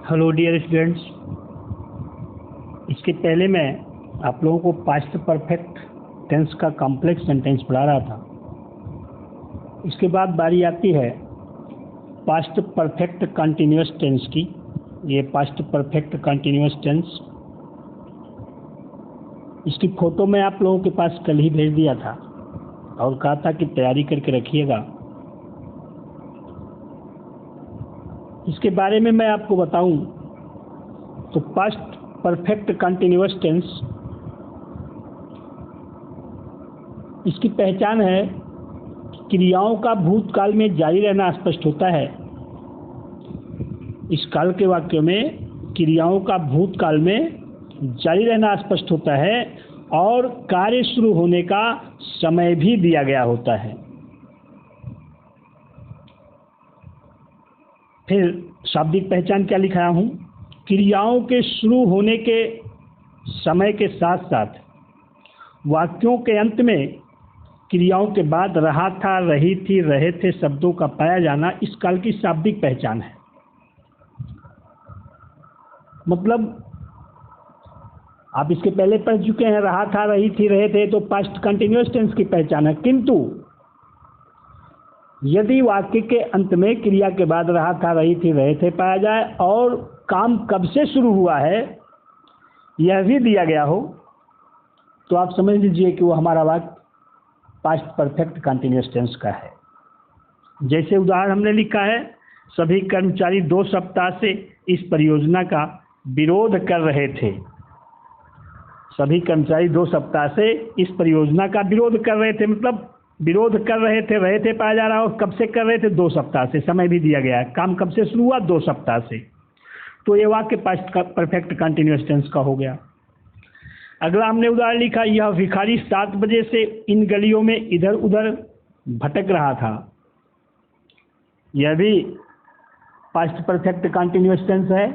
Hello dear students. इसके पहले मैं आप लोगों को पास्ट परफेक्ट टेंस का कॉम्प्लेक्स सेंटेंस पढ़ा रहा था। इसके बाद बारी आती है पास्ट परफेक्ट कंटिन्यूअस टेंस की। ये पास्ट परफेक्ट कंटिन्यूअस टेंस, इसकी फ़ोटो मैं आप लोगों के पास कल ही भेज दिया था और कहा था कि तैयारी करके रखिएगा। इसके बारे में मैं आपको बताऊं तो पास्ट परफेक्ट कंटिन्यूअस टेंस, इसकी पहचान है कि क्रियाओं का भूतकाल में जारी रहना स्पष्ट होता है। इस काल के वाक्य में क्रियाओं का भूतकाल में जारी रहना स्पष्ट होता है और कार्य शुरू होने का समय भी दिया गया होता है। फिर शाब्दिक पहचान क्या लिखाया हूं? क्रियाओं के शुरू होने के समय के साथ साथ वाक्यों के अंत में क्रियाओं के बाद रहा था, रही थी, रहे थे शब्दों का पाया जाना इस काल की शाब्दिक पहचान है। मतलब आप इसके पहले पढ़ चुके हैं, रहा था, रही थी, रहे थे, तो पास्ट कंटिन्यूअस टेंस की पहचान है। किंतु यदि वाक्य के अंत में क्रिया के बाद रहा था, रही थी, रहे थे पाया जाए और काम कब से शुरू हुआ है यह भी दिया गया हो, तो आप समझ लीजिए कि वो हमारा वाक्य पास्ट परफेक्ट कंटिन्यूअस टेंस का है। जैसे उदाहरण हमने लिखा है, सभी कर्मचारी 2 सप्ताह से इस परियोजना का विरोध कर रहे थे। सभी कर्मचारी 2 सप्ताह से इस परियोजना का विरोध कर रहे थे, मतलब विरोध कर रहे थे पाया जा रहा है। और कब से कर रहे थे? 2 सप्ताह से। समय भी दिया गया है, काम कब से शुरू हुआ? 2 सप्ताह से। तो ये वाक्य पास्ट परफेक्ट कंटिन्यूअस टेंस का हो गया। अगला हमने उदाहरण लिखा, यह भिखारी 7 बजे से इन गलियों में इधर उधर भटक रहा था। यह भी पास्ट परफेक्ट कंटिन्यूअस टेंस है,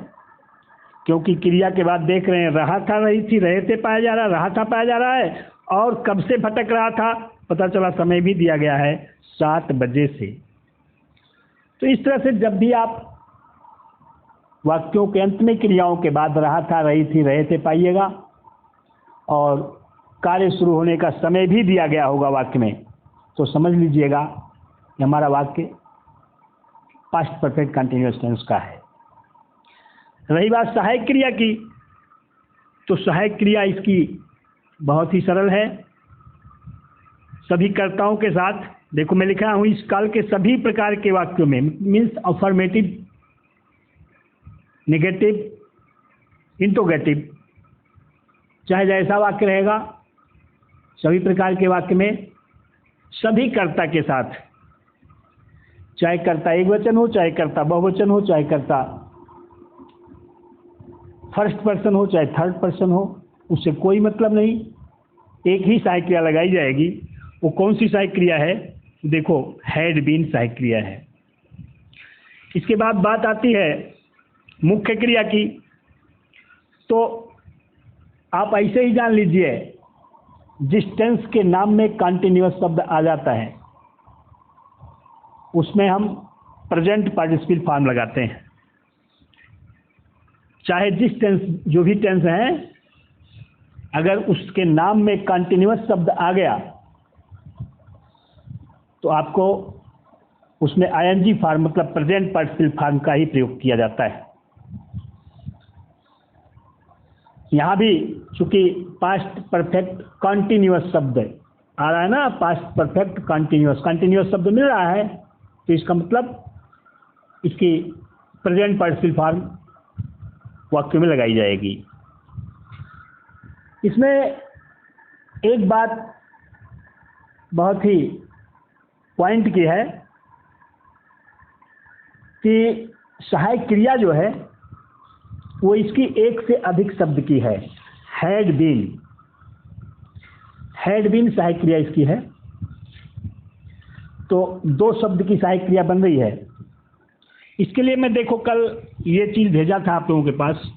क्योंकि क्रिया के बाद देख रहे हैं रहा था, रही थी, रहे थे पाया जा रहा है, रहा था पाया जा रहा है और कब से भटक रहा था पता चला, समय भी दिया गया है 7 बजे से। तो इस तरह से जब भी आप वाक्यों के अंत में क्रियाओं के बाद रहा था, रही थी, रहे थे पाइएगा और कार्य शुरू होने का समय भी दिया गया होगा वाक्य में, तो समझ लीजिएगा कि हमारा वाक्य पास्ट परफेक्ट कंटिन्यूअस टेंस का है। रही बात सहायक क्रिया की, तो सहायक क्रिया इसकी बहुत ही सरल है। सभी कर्ताओं के साथ, देखो मैं लिखा हूं, इस काल के सभी प्रकार के वाक्यों में, मीन्स अफर्मेटिव, नेगेटिव, इंट्रोगेटिव, चाहे जैसा वाक्य रहेगा, सभी प्रकार के वाक्य में सभी कर्ता के साथ, चाहे कर्ता एक वचन हो, चाहे कर्ता बहुवचन हो, चाहे कर्ता फर्स्ट पर्सन हो, चाहे थर्ड पर्सन हो, उससे कोई मतलब नहीं, एक ही सहायक क्रिया लगाई जाएगी। वो कौन सी सहायक क्रिया है? देखो, हैड बीन सहायक क्रिया है। इसके बाद बात आती है मुख्य क्रिया की। तो आप ऐसे ही जान लीजिए, जिस टेंस के नाम में कंटिन्यूअस शब्द आ जाता है उसमें हम प्रेजेंट पार्टिसिपल फॉर्म लगाते हैं। चाहे जिस टेंस, जो भी टेंस है, अगर उसके नाम में कंटिन्यूअस शब्द आ गया तो आपको उसमें आईएनजी फॉर्म, मतलब प्रेजेंट पार्टिसिपल फॉर्म का ही प्रयोग किया जाता है। यहां भी चूंकि पास्ट परफेक्ट कंटिन्यूअस शब्द आ रहा है ना, पास्ट परफेक्ट कंटिन्यूअस शब्द मिल रहा है, तो इसका मतलब इसकी प्रेजेंट पार्टिसिपल फॉर्म वाक्य में लगाई जाएगी। इसमें एक बात बहुत ही पॉइंट की है कि सहायक क्रिया जो है वो इसकी एक से अधिक शब्द की है। हैड बीन सहायक क्रिया इसकी है, तो 2 शब्द की सहायक क्रिया बन रही है। इसके लिए मैं, देखो, कल ये चीज़ भेजा था आप लोगों के पास,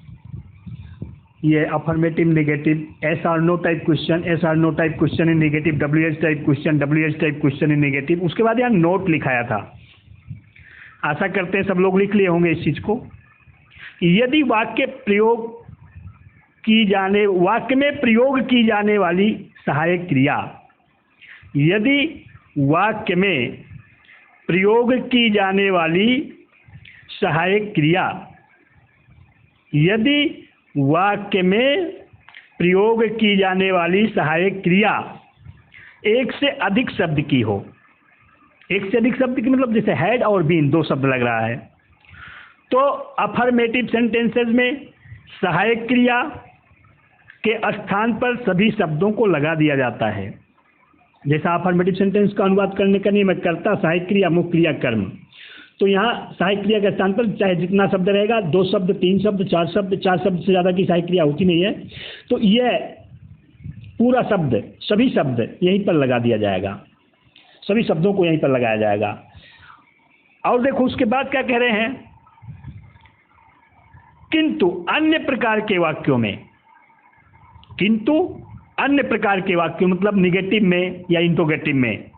ये affirmative, negative, yes or no type question, yes or no type question in negative, W H type question, W H type question in negative. उसके बाद यहाँ नोट लिखाया था। आशा करते हैं सब लोग लिख लिए होंगे इस चीज़ को। यदि वाक्य में प्रयोग की जाने वाली सहायक क्रिया, यदि वाक्य में प्रयोग की जाने वाली सहायक क्रिया, यदि वाक्य में प्रयोग की जाने वाली सहायक क्रिया एक से अधिक शब्द की हो, एक से अधिक शब्द की मतलब जैसे हैड और बीन 2 शब्द लग रहा है, तो अफर्मेटिव सेंटेंसेस में सहायक क्रिया के स्थान पर सभी शब्दों को लगा दिया जाता है। जैसा अफर्मेटिव सेंटेंस का अनुवाद करने का नियम है कर्ता, सहायक क्रिया, मुख्य क्रिया, कर्म। तो यहाँ सहायक क्रिया के स्थान पर चाहे जितना शब्द रहेगा, 2 शब्द, 3 शब्द, 4 शब्द, 4 शब्द से ज़्यादा की सहायक क्रिया होती नहीं है, तो यह पूरा शब्द, सभी शब्द यहीं पर लगा दिया जाएगा, सभी शब्दों को यहीं पर लगाया जाएगा। और देखो उसके बाद क्या कह रहे हैं, किंतु अन्य प्रकार के वाक्यों में, किंतु अन्य प्रकार के वाक्यों मतलब निगेटिव में या इंट्रोगेटिव में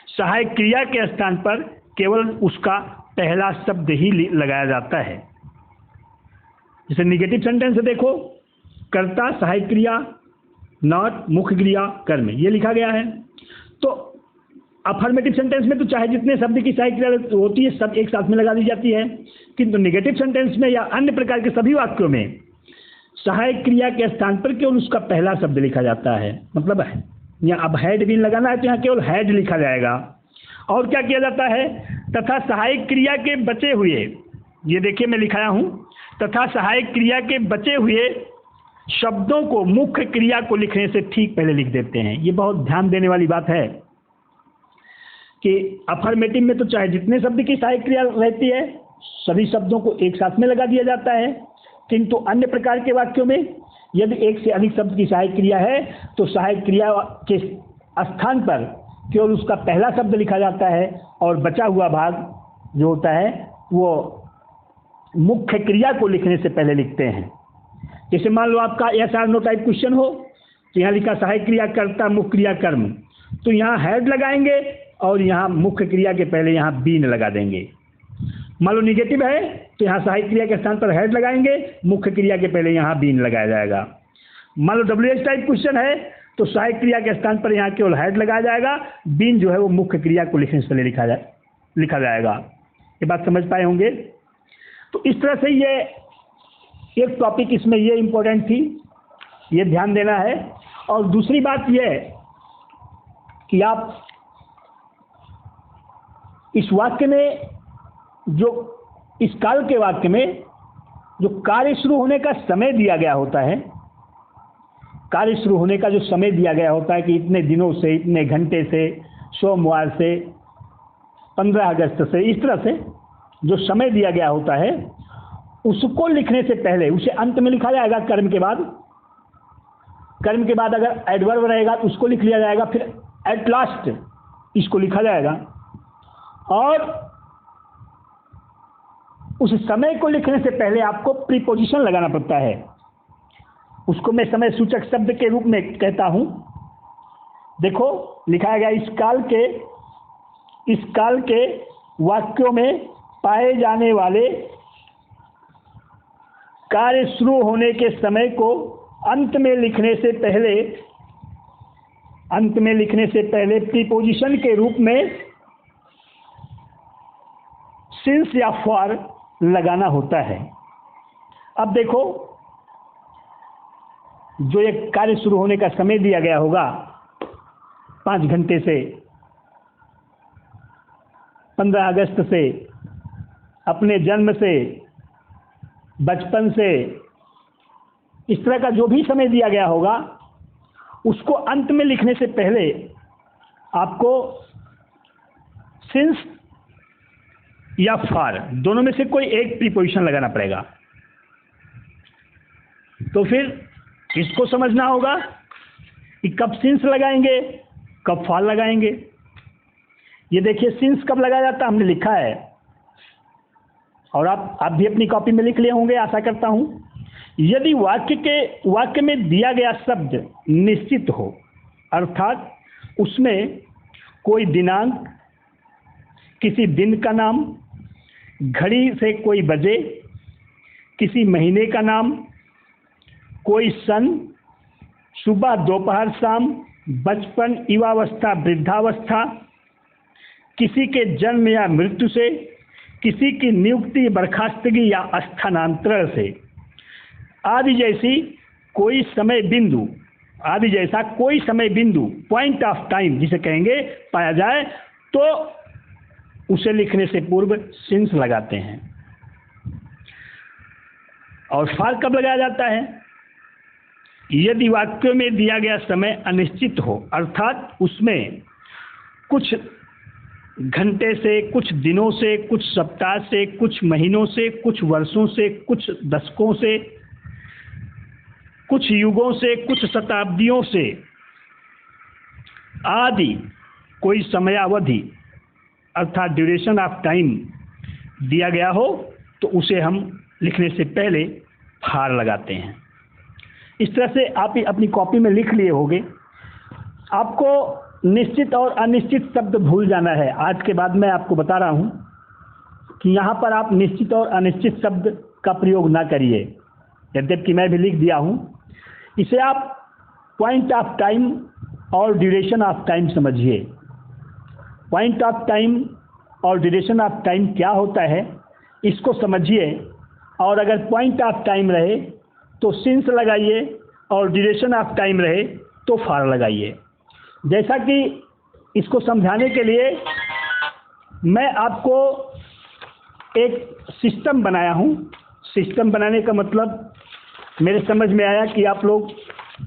सहायक क्रिया के स्थान पर केवल उसका पहला शब्द ही लगाया जाता है। जैसे निगेटिव सेंटेंस देखो, कर्ता, सहायक क्रिया, नॉट, मुख्य क्रिया, कर्म, ये लिखा गया है। तो अफर्मेटिव सेंटेंस में तो चाहे जितने शब्द की सहायक क्रिया होती है सब एक साथ में लगा दी जाती है, किंतु निगेटिव सेंटेंस में या अन्य प्रकार के सभी वाक्यों में सहायक क्रिया के स्थान पर केवल उसका पहला शब्द लिखा जाता है। मतलब यहाँ अब हैड बीन लगाना है तो यहाँ केवल हैड लिखा जाएगा। और क्या किया जाता है, तथा सहायक क्रिया के बचे हुए, ये देखिए मैं लिखाया हूँ, तथा सहायक क्रिया के बचे हुए शब्दों को मुख्य क्रिया को लिखने से ठीक पहले लिख देते हैं। ये बहुत ध्यान देने वाली बात है कि अफर्मेटिव में तो चाहे जितने शब्द की सहायक क्रिया रहती है सभी शब्दों को एक साथ में लगा दिया जाता है, किंतु अन्य प्रकार के वाक्यों में यदि एक से अधिक शब्द की सहायक क्रिया है तो सहायक क्रिया के स्थान पर केवल उसका पहला शब्द लिखा जाता है और बचा हुआ भाग जो होता है वो मुख्य क्रिया को लिखने से पहले लिखते हैं। जैसे मान लो आपका yes or no type question हो, तो यहाँ लिखा सहायक क्रिया कर्ता, मुख्य क्रिया कर्म, तो यहाँ हैड लगाएंगे और यहाँ मुख्य क्रिया के पहले यहाँ बीन लगा देंगे। मान लो निगेटिव है तो यहाँ सहायक क्रिया के स्थान पर हैड लगाएंगे, मुख्य क्रिया के पहले यहाँ बीन लगाया जाएगा। मान लो WH टाइप क्वेश्चन है तो सहायक क्रिया के स्थान पर यहाँ केवल हैड लगाया जाएगा, बीन जो है वो मुख्य क्रिया को लिखने से पहले लिखा जाएगा। ये बात समझ पाए होंगे। तो इस तरह से ये एक टॉपिक इसमें ये इम्पोर्टेंट थी, ये ध्यान देना है। और दूसरी बात ये कि आप इस वाक्य में जो इस काल के वाक्य में जो कार्य शुरू होने का समय दिया गया होता है, कार्य शुरू होने का जो समय दिया गया होता है कि इतने दिनों से, इतने घंटे से, सोमवार से, 15 अगस्त से, इस तरह से जो समय दिया गया होता है उसको लिखने से पहले उसे अंत में लिखा जाएगा। कर्म के बाद अगर एडवर्ब रहेगा तो उसको लिख लिया जाएगा, फिर एट लास्ट इसको लिखा जाएगा। और उस समय को लिखने से पहले आपको प्रीपोजिशन लगाना पड़ता है, उसको मैं समय सूचक शब्द के रूप में कहता हूं। देखो लिखा गया इस काल के वाक्यों में पाए जाने वाले कार्य शुरू होने के समय को अंत में लिखने से पहले प्रीपोजिशन के रूप में सिंस या फॉर लगाना होता है। अब देखो जो एक कार्य शुरू होने का समय दिया गया होगा 5 घंटे से, 15 अगस्त से, अपने जन्म से, बचपन से, इस तरह का जो भी समय दिया गया होगा उसको अंत में लिखने से पहले आपको सिंस या फॉर दोनों में से कोई एक प्रीपोजिशन लगाना पड़ेगा। तो फिर इसको समझना होगा कि कब सिंस लगाएंगे, कब फॉर लगाएंगे। ये देखिए सिंस कब लगाया जाता है हमने लिखा है और आप भी अपनी कॉपी में लिख लिए होंगे आशा करता हूं। यदि वाक्य में दिया गया शब्द निश्चित हो, अर्थात उसमें कोई दिनांक, किसी दिन का नाम, घड़ी से कोई बजे किसी महीने का नाम, कोई सन, सुबह दोपहर शाम, बचपन युवावस्था वृद्धावस्था, किसी के जन्म या मृत्यु से, किसी की नियुक्ति बर्खास्तगी या स्थानांतरण से, आदि जैसी कोई समय बिंदु, आदि जैसा कोई समय बिंदु पॉइंट ऑफ टाइम जिसे कहेंगे पाया जाए तो उसे लिखने से पूर्व सिंस लगाते हैं। और फार कब लगाया जाता है? यदि वाक्यों में दिया गया समय अनिश्चित हो, अर्थात उसमें कुछ घंटे से, कुछ दिनों से, कुछ सप्ताह से, कुछ महीनों से, कुछ वर्षों से, कुछ दशकों से, कुछ युगों से, कुछ शताब्दियों से आदि कोई समयावधि अर्थात ड्यूरेशन ऑफ टाइम दिया गया हो तो उसे हम लिखने से पहले फार लगाते हैं। इस तरह से आप ही अपनी कॉपी में लिख लिए होंगे। आपको निश्चित और अनिश्चित शब्द भूल जाना है। आज के बाद मैं आपको बता रहा हूं कि यहाँ पर आप निश्चित और अनिश्चित शब्द का प्रयोग ना करिए, यद्यपि मैं भी लिख दिया हूं। इसे आप पॉइंट ऑफ टाइम और ड्यूरेशन ऑफ टाइम समझिए। पॉइंट ऑफ टाइम और ड्यूरेशन ऑफ टाइम क्या होता है इसको समझिए, और अगर पॉइंट ऑफ टाइम रहे तो सिंस लगाइए और ड्यूरेशन ऑफ टाइम रहे तो फार लगाइए। जैसा कि इसको समझाने के लिए मैं आपको एक सिस्टम बनाया हूँ। सिस्टम बनाने का मतलब मेरे समझ में आया कि आप लोग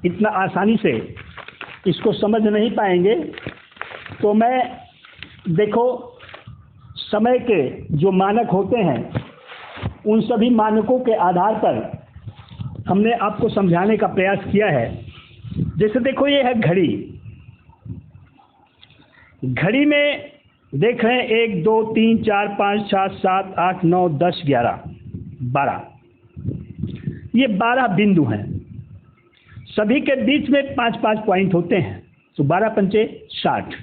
इतना आसानी से इसको समझ नहीं पाएंगे, तो मैं देखो समय के जो मानक होते हैं उन सभी मानकों के आधार पर हमने आपको समझाने का प्रयास किया है। जैसे देखो ये है घड़ी। घड़ी में देख रहे हैं 1 2 3 4 5 6 7 8 9 10 11 12, ये 12 बिंदु हैं। सभी के बीच में 5-5 पॉइंट होते हैं, तो 12 पंचे 60।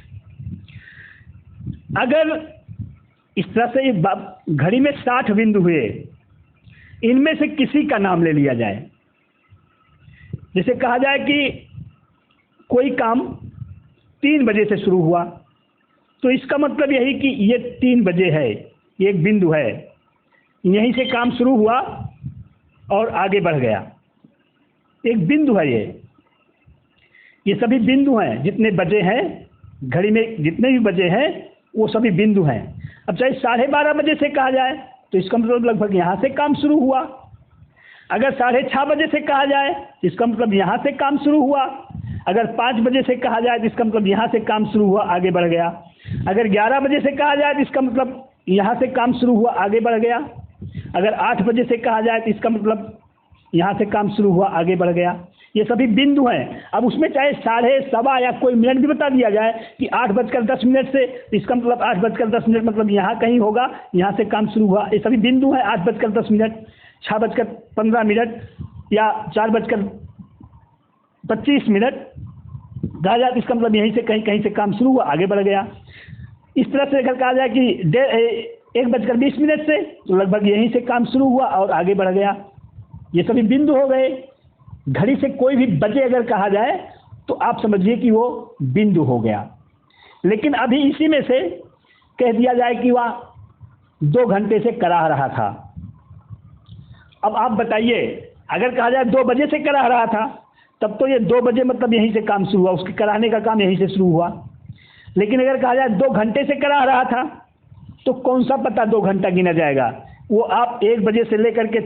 अगर इस तरह से घड़ी में 60 बिंदु हुए, इनमें से किसी का नाम ले लिया जाए। जैसे कहा जाए कि कोई काम 3 बजे से शुरू हुआ, तो इसका मतलब यही कि ये 3 बजे है, ये एक बिंदु है, यहीं से काम शुरू हुआ और आगे बढ़ गया, एक बिंदु है ये सभी बिंदु हैं। जितने बजे हैं घड़ी में, जितने भी बजे हैं वो सभी बिंदु हैं। अब चाहे 12:30 बजे से कहा जाए तो इसका मतलब लगभग यहाँ से काम शुरू हुआ। अगर 6:30 बजे से कहा जाए तो इसका मतलब यहाँ से काम शुरू हुआ। अगर 5 बजे से कहा जाए तो इसका मतलब यहाँ से काम शुरू हुआ, आगे बढ़ गया। अगर 11 बजे से कहा जाए तो इसका मतलब यहाँ से काम शुरू हुआ, आगे बढ़ गया। अगर 8 बजे से कहा जाए तो इसका मतलब यहाँ से काम शुरू हुआ, आगे बढ़ गया। ये सभी बिंदु हैं। अब उसमें चाहे 7:30, 7:15 या कोई मिनट भी बता दिया जाए कि 8:10 से, तो इसका मतलब 8:10 मतलब यहाँ कहीं होगा, यहाँ से काम शुरू हुआ। ये सभी बिंदु हैं। 8:10, 6:15 या 4:25 कहा जाए तो इसका मतलब यहीं से कहीं से काम शुरू हुआ, आगे बढ़ गया। इस तरह से अगर कहा जाए कि 1:20 से, तो लगभग यहीं से काम शुरू हुआ और आगे बढ़ गया। ये सभी बिंदु हो गए। घड़ी से कोई भी बजे अगर कहा जाए तो आप समझिए कि वो बिंदु हो गया। लेकिन अभी इसी में से कह दिया जाए कि वह 2 घंटे से कराह रहा था। अब आप बताइए, अगर कहा जाए 2 बजे से कराह रहा था, तब तो ये 2 बजे मतलब यहीं से काम शुरू हुआ, उसके कराहने का काम यहीं से शुरू हुआ। लेकिन अगर कहा जाए 2 घंटे से कराह रहा था, तो कौन सा पता 2 घंटा गिना जाएगा? वो आप 1 बजे से लेकर के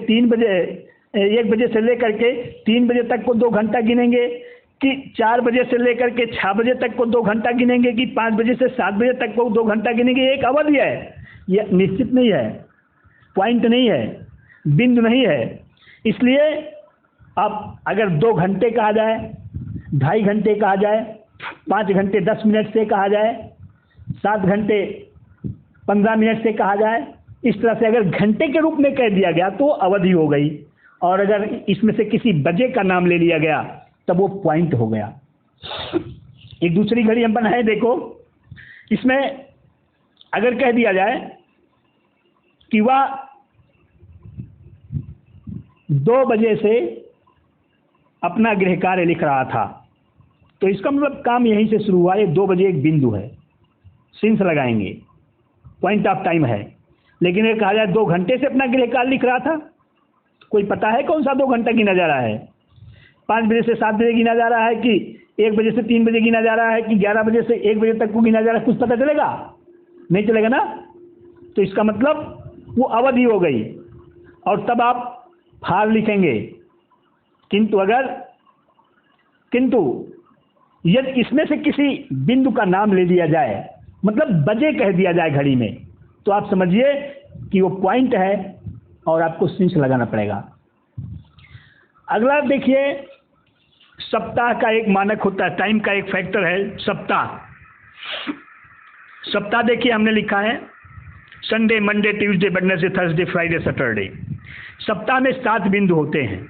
1 बजे से लेकर के 3 बजे तक को 2 घंटा गिनेंगे, कि 4 बजे से लेकर के 6 बजे तक को 2 घंटा गिनेंगे, कि 5 बजे से 7 बजे तक को 2 घंटा गिनेंगे। एक अवधि है, यह निश्चित नहीं है, पॉइंट नहीं है, बिंदु नहीं है। इसलिए आप अगर 2 घंटे कहा जाए, 2.5 घंटे कहा जाए, 5 घंटे 10 मिनट से कहा जाए, 7 घंटे 15 मिनट से कहा जाए, इस तरह से अगर घंटे के रूप में कह दिया गया तो अवधि हो गई। और अगर इसमें से किसी बजे का नाम ले लिया गया तब वो पॉइंट हो गया। एक दूसरी घड़ी हम बनाए, देखो इसमें अगर कह दिया जाए कि वह 2 बजे से अपना गृह कार्य लिख रहा था, तो इसका मतलब काम यहीं से शुरू हुआ। ये 2 बजे एक बिंदु है, सिंस लगाएंगे, पॉइंट ऑफ टाइम है। लेकिन ये कहा जाए 2 घंटे से अपना गृह कार्य लिख रहा था, कोई पता है कौन सा 2 घंटा गिना जा रहा है? 5 बजे से 7 बजे गिना जा रहा है कि 1 बजे से 3 बजे गिना जा रहा है कि 11 बजे से 1 बजे तक को गिना जा रहा है? कुछ पता चलेगा? नहीं चलेगा ना। तो इसका मतलब वो अवधि हो गई, और तब आप फार लिखेंगे। किंतु यदि इसमें से किसी बिंदु का नाम ले लिया जाए, मतलब बजे कह दिया जाए घड़ी में, तो आप समझिए कि वो पॉइंट है और आपको सिंस लगाना पड़ेगा। अगला देखिए, सप्ताह का एक मानक होता है, टाइम का एक फैक्टर है सप्ताह। सप्ताह देखिए हमने लिखा है Sunday, Monday, Tuesday, Wednesday, Thursday, Friday, Saturday. सप्ताह में 7 बिंदु होते हैं।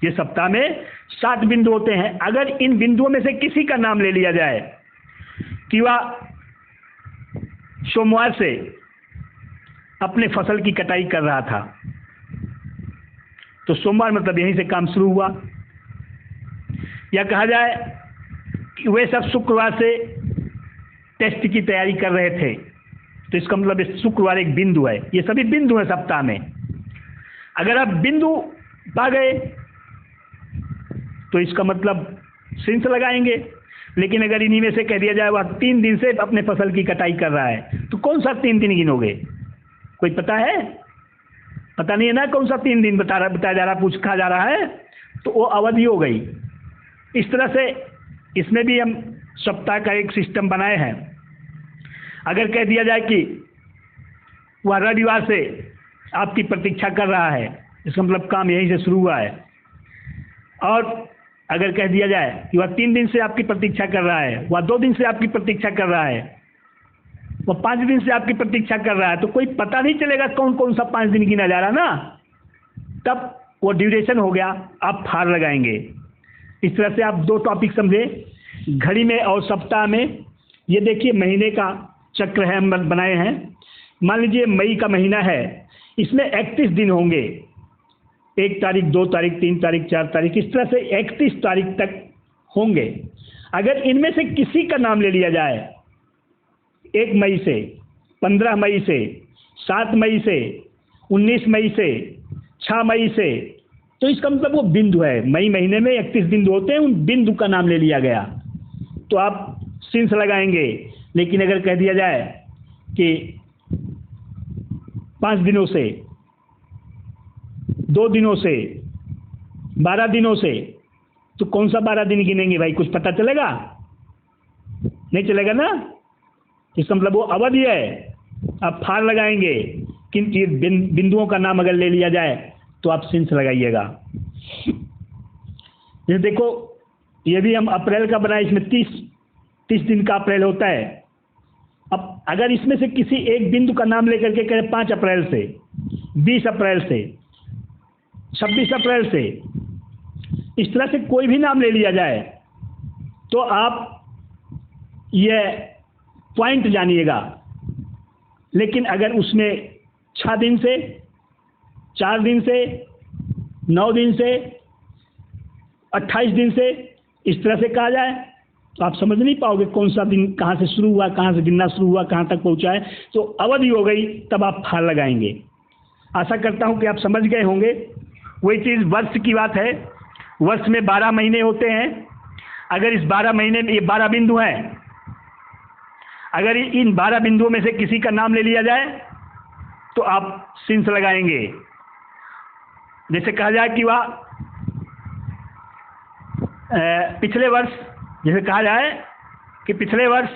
ये सप्ताह में 7 बिंदु होते हैं। अगर इन बिंदुओं में से किसी का नाम ले लिया जाए कि वह सोमवार से अपने फसल की कटाई कर रहा था, तो सोमवार मतलब यहीं से काम शुरू हुआ। या कहा जाए कि वे सब शुक्रवार से टेस्ट की तैयारी कर रहे थे, तो इसका मतलब शुक्रवार एक बिंदु है। ये सभी बिंदु हैं सप्ताह में। अगर आप बिंदु पा गए तो इसका मतलब सिंस लगाएंगे। लेकिन अगर इन्हीं में से कह दिया जाए वह 3 दिन से अपने फसल की कटाई कर रहा है, तो कौन सा 3 दिन गिनोगे? कोई पता है? पता नहीं है ना कौन सा 3 दिन बताया जा रहा, पूछा जा रहा है, तो वो अवधि हो गई। इस तरह से इसमें भी हम सप्ताह का एक सिस्टम बनाए हैं। अगर कह दिया जाए कि वह रविवार से आपकी प्रतीक्षा कर रहा है, इसका मतलब काम यहीं से शुरू हुआ है। और अगर कह दिया जाए कि वह 3 दिन से आपकी प्रतीक्षा कर रहा है, वह 2 दिन से आपकी प्रतीक्षा कर रहा है, वह 5 दिन से आपकी प्रतीक्षा कर रहा है, तो कोई पता नहीं चलेगा कौन कौन सा 5 दिन गिना जा रहा ना, तब वो ड्यूरेशन हो गया, आप फार लगाएंगे। इस तरह से आप 2 टॉपिक समझे, घड़ी में और सप्ताह में। ये देखिए महीने का चक्र है, हम बनाए हैं। मान लीजिए मई का महीना है, इसमें 31 दिन होंगे, 1 तारीख, 2 तारीख, 3 तारीख, 4 तारीख, इस तरह से 31 तारीख तक होंगे। अगर इनमें से किसी का नाम ले लिया जाए 1 मई से, 15 मई से, 7 मई से, 19 मई से, 6 मई से, तो इसका मतलब वो बिंदु है। मई महीने में 31 बिंदु होते हैं, उन बिंदु का नाम ले लिया गया, तो आप सिंस लगाएंगे। लेकिन अगर कह दिया जाए कि 5 दिनों से, 2 दिनों से, 12 दिनों से, तो कौन सा 12 दिन गिनेंगे भाई? कुछ पता चलेगा? नहीं चलेगा ना। इसका मतलब वो अवधि है, आप फार लगाएंगे। किंतु बिंदुओं का नाम अगर ले लिया जाए तो आप सिंस लगाइएगा। ये देखो, ये भी हम अप्रैल का बनाए, इसमें 30 दिन का अप्रैल होता है। अब अगर इसमें से किसी एक बिंदु का नाम लेकर के कहें 5 अप्रैल से, 20 अप्रैल से, 26 अप्रैल से, इस तरह से कोई भी नाम ले लिया जाए, तो आप ये पॉइंट जानिएगा। लेकिन अगर उसमें 6 दिन से, 4 दिन से, 9 दिन से, 28 दिन से, इस तरह से कहा जाए, तो आप समझ नहीं पाओगे कौन सा दिन कहाँ से शुरू हुआ, कहाँ से गिनना शुरू हुआ, कहाँ तक पहुँचा है। तो अवधि हो गई, तब आप फार लगाएंगे। आशा करता हूँ कि आप समझ गए होंगे। वही चीज़ वर्ष की बात है। वर्ष में 12 महीने होते हैं। अगर इस 12 महीने में ये 12 बिंदु हैं, अगर इन 12 बिंदुओं में से किसी का नाम ले लिया जाए तो आप सिंस लगाएंगे। जैसे कहा जाए कि वह पिछले वर्ष, जैसे कहा जाए कि पिछले वर्ष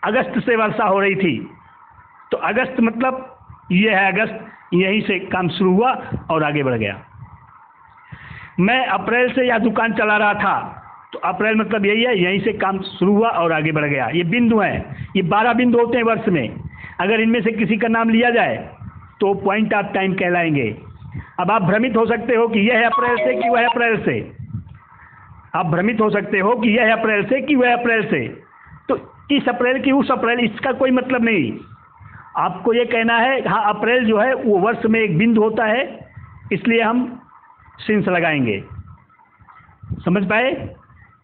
अगस्त से वर्षा हो रही थी, तो अगस्त मतलब ये है अगस्त, यहीं से काम शुरू हुआ और आगे बढ़ गया। मैं अप्रैल से यह दुकान चला रहा था, तो अप्रैल मतलब यही है, यहीं से काम शुरू हुआ और आगे बढ़ गया। ये बिंदु हैं, ये 12 बिंदु होते हैं वर्ष में। अगर इनमें से किसी का नाम लिया जाए तो पॉइंट ऑफ टाइम कहलाएंगे। अब आप भ्रमित हो सकते हो कि यह है अप्रैल से कि वह अप्रैल से, आप भ्रमित हो सकते हो कि यह है अप्रैल से कि वह अप्रैल से, तो इस अप्रैल की उस अप्रैल, इसका कोई मतलब नहीं। आपको ये कहना है हाँ, अप्रैल जो है वो वर्ष में एक बिंदु होता है, इसलिए हम सिंस लगाएंगे। समझ पाए?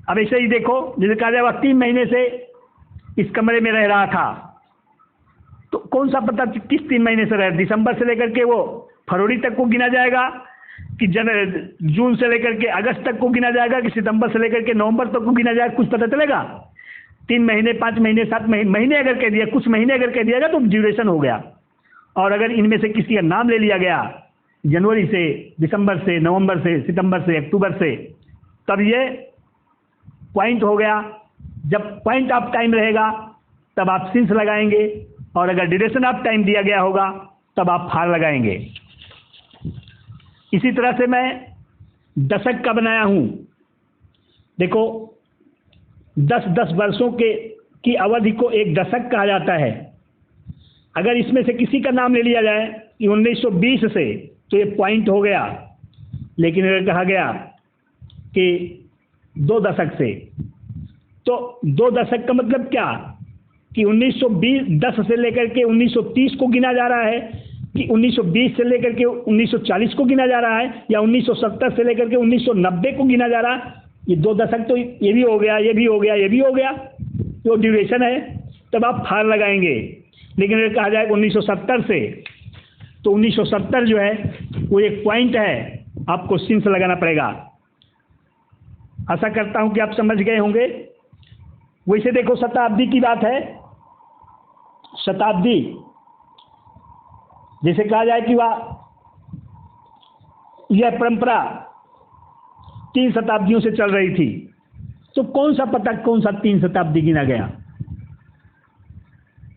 अब ऐसे ही देखो, जैसे कहा जाए वह 3 महीने से इस कमरे में रह रहा था, तो कौन सा पता किस 3 महीने से रह, दिसंबर से लेकर के वो फरवरी तक को गिना जाएगा कि जून से लेकर के अगस्त तक को गिना जाएगा कि सितंबर से लेकर के नवंबर तक को गिना जाएगा, कुछ पता चलेगा? 3 महीने, 5 महीने, 7 महीने अगर कह दिया, कुछ महीने अगर कह दिया जाए तो ड्यूरेशन हो गया। और अगर इनमें से किसी का नाम ले लिया गया जनवरी से, दिसंबर से, नवंबर से, सितंबर से, अक्टूबर से, तब ये पॉइंट हो गया। जब पॉइंट ऑफ टाइम रहेगा तब आप सिंस लगाएंगे, और अगर ड्यूरेशन ऑफ टाइम दिया गया होगा तब आप फार लगाएंगे। इसी तरह से मैं दशक का बनाया हूं। देखो 10-10 वर्षों की अवधि को एक दशक कहा जाता है। अगर इसमें से किसी का नाम ले लिया जाए कि 1920 से, तो ये पॉइंट हो गया। लेकिन अगर कहा गया कि 2 दशक से, तो 2 दशक का मतलब क्या कि 1910 से लेकर के 1930 को गिना जा रहा है, कि 1920 से लेकर के 1940 को गिना जा रहा है, या 1970 से लेकर के 1990 को गिना जा रहा है। ये 2 दशक तो ये भी हो गया, ये भी हो गया, ये भी हो गया, तो ड्यूरेशन है, तब आप फार लगाएंगे। लेकिन अगर कहा जाए 1970 से, तो 1970 जो है वो एक पॉइंट है, आपको सिंस लगाना पड़ेगा। आशा करता हूं कि आप समझ गए होंगे। वैसे देखो शताब्दी की बात है, शताब्दी जैसे कहा जाए कि यह परंपरा 3 शताब्दियों से चल रही थी, तो कौन सा 3 शताब्दी गिना गया?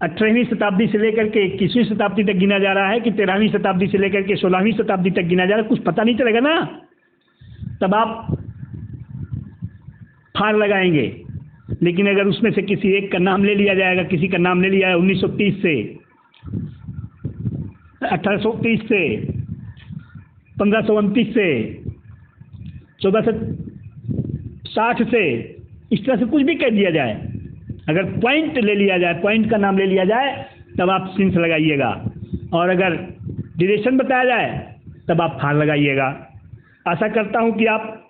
18वीं शताब्दी से लेकर के 21वीं शताब्दी तक गिना जा रहा है कि 13वीं शताब्दी से लेकर के 16वीं शताब्दी तक गिना जा रहा है? कुछ पता नहीं चलेगा ना। तब आप फार लगाएंगे। लेकिन अगर उसमें से किसी एक का नाम ले लिया जाएगा, किसी का नाम ले लिया है 1930 से, 1830 से, 1529 से, 1460 से, इस तरह से कुछ भी कह दिया जाए, अगर पॉइंट ले लिया जाए, पॉइंट का नाम ले लिया जाए, तब आप सिंस लगाइएगा। और अगर ड्यूरेशन बताया जाए तब आप फार लगाइएगा। आशा करता हूं कि आप